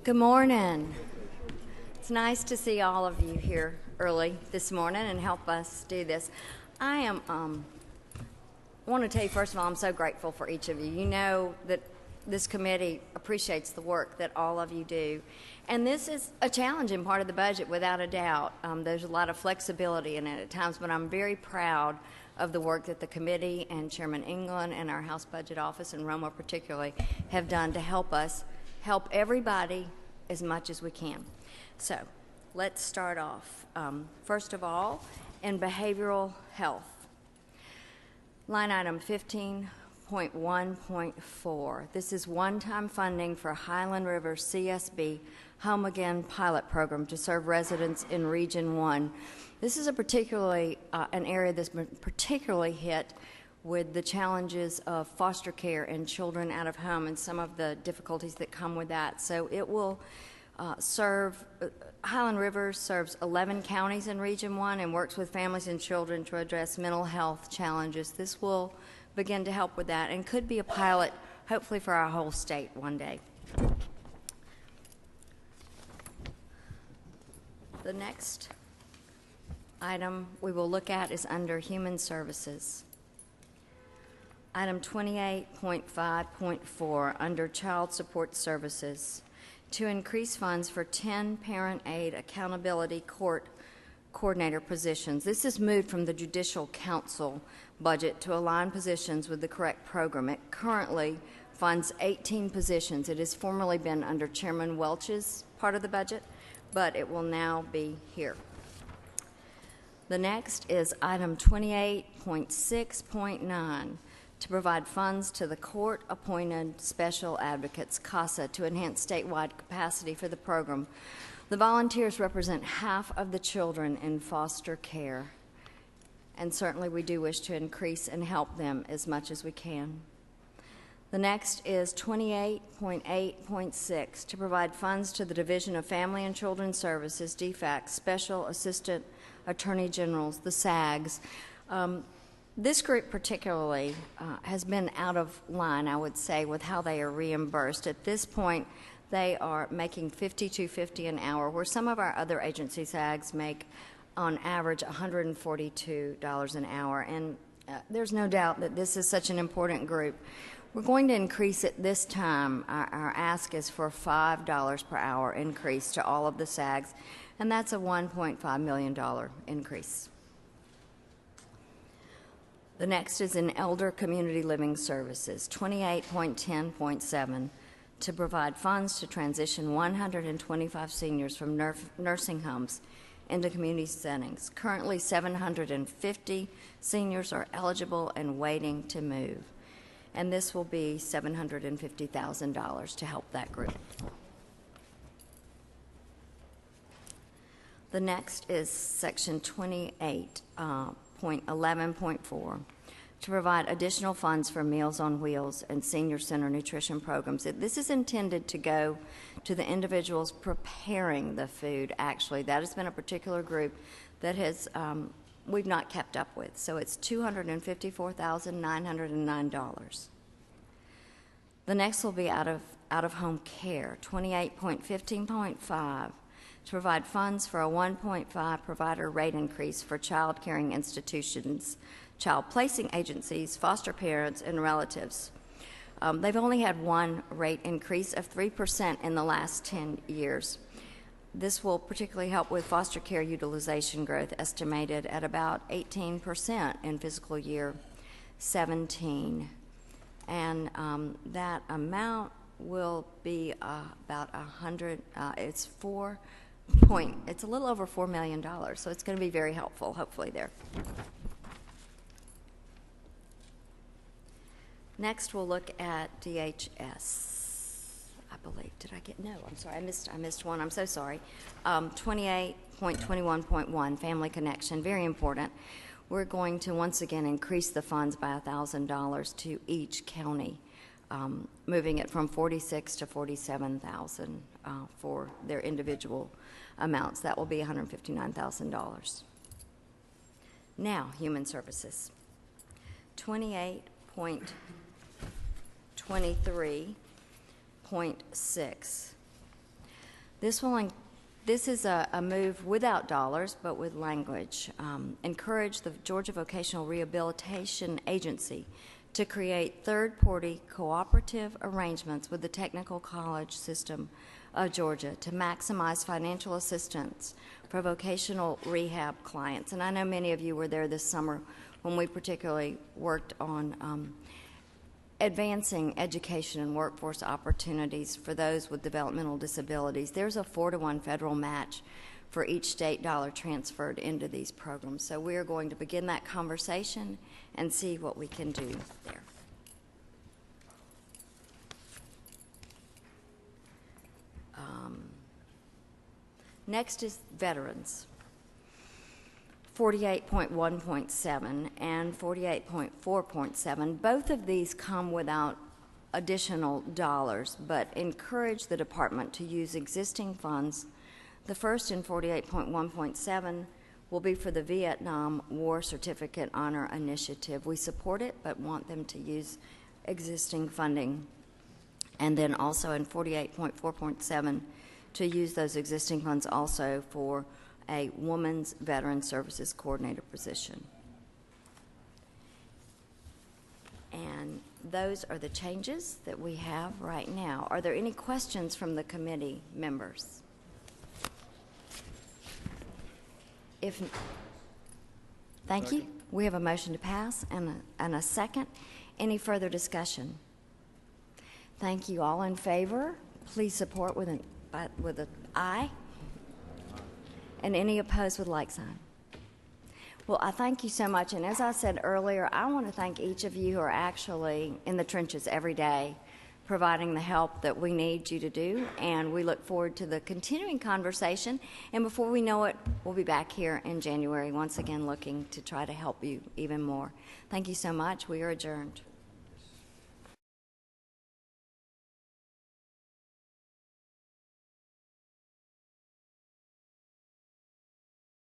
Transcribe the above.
Good morning. It's nice to see all of you here early this morning and help us do this. I want to tell you, first of all, I'm so grateful for each of you. You know that this committee appreciates the work that all of you do. And this is a challenging part of the budget, without a doubt. There's a lot of flexibility in it at times, but I'm very proud of the work that the committee and Chairman England and our House Budget Office, and Roma particularly, have done to help us help everybody as much as we can. So let's start off. First of all, in behavioral health, line item 15.1.4. This is one-time funding for Highland River CSB Home Again pilot program to serve residents in Region 1. This is an area that's been particularly hit with the challenges of foster care and children out of home and some of the difficulties that come with that. So it will Highland River serves 11 counties in Region 1 and works with families and children to address mental health challenges. This will begin to help with that and could be a pilot, hopefully, for our whole state one day. The next item we will look at is under Human Services. Item 28.5.4 under Child Support Services, to increase funds for 10 Parent Aid Accountability Court Coordinator positions. This is moved from the Judicial Council budget to align positions with the correct program. It currently funds 18 positions. It has formerly been under Chairman Welch's part of the budget, but it will now be here. The next is item 28.6.9. to provide funds to the Court-Appointed Special Advocates, CASA, to enhance statewide capacity for the program. The volunteers represent half of the children in foster care, and certainly we do wish to increase and help them as much as we can. The next is 28.8.6, to provide funds to the Division of Family and Children Services, DFACS, Special Assistant Attorney Generals, the SAGs. This group particularly has been out of line, I would say, with how they are reimbursed. At this point, they are making $52.50 an hour, where some of our other agency SAGs make, on average, $142 an hour. And there's no doubt that this is such an important group. We're going to increase it this time. Our ask is for $5 per hour increase to all of the SAGs, and that's a $1.5 million increase. The next is in Elder Community Living Services, 28.10.7, to provide funds to transition 125 seniors from nursing homes into community settings. Currently, 750 seniors are eligible and waiting to move, and this will be $750,000 to help that group. The next is section 28.11.4, to provide additional funds for Meals on Wheels and Senior Center nutrition programs. This is intended to go to the individuals preparing the food, actually. That has been a particular group that we've not kept up with. So it's $254,909. The next will be out of home care, 28.15.5, to provide funds for a 1.5 provider rate increase for child caring institutions, child placing agencies, foster parents, and relatives. They've only had one rate increase of 3% in the last 10 years. This will particularly help with foster care utilization growth, estimated at about 18% in fiscal year 17. And that amount will be about 100, it's a little over $4 million, so it's going to be very helpful, hopefully, there. Next, we'll look at DHS. I believe, no, I'm sorry, I missed one, I'm so sorry. 28.21.1, Family Connection, very important. We're going to once again increase the funds by $1,000 to each county, moving it from $46,000 to $47,000 for their individual amounts. That will be $159,000. Now, Human Services. 28.23.6. This is a move without dollars, but with language. Encourage the Georgia Vocational Rehabilitation Agency to create third-party cooperative arrangements with the Technical College System of Georgia to maximize financial assistance for vocational rehab clients. And I know many of you were there this summer when we particularly worked on advancing education and workforce opportunities for those with developmental disabilities. There's a 4-to-1 federal match for each state dollar transferred into these programs. So we are going to begin that conversation and see what we can do there. Next is veterans. 48.1.7 and 48.4.7. Both of these come without additional dollars, but encourage the department to use existing funds. The first in 48.1.7 will be for the Vietnam War Certificate Honor Initiative. We support it, but want them to use existing funding. And then also in 48.4.7 to use those existing funds also for a Women's Veteran Services Coordinator position. And those are the changes that we have right now. Are there any questions from the committee members? Thank you. We have a motion to pass and a second. Any further discussion? Thank you. All in favor, please support with an aye. And any opposed with like sign. Well, I thank you so much. And as I said earlier, I want to thank each of you who are actually in the trenches every day providing the help that we need you to do. And we look forward to the continuing conversation. And before we know it, we'll be back here in January once again looking to try to help you even more. Thank you so much. We are adjourned.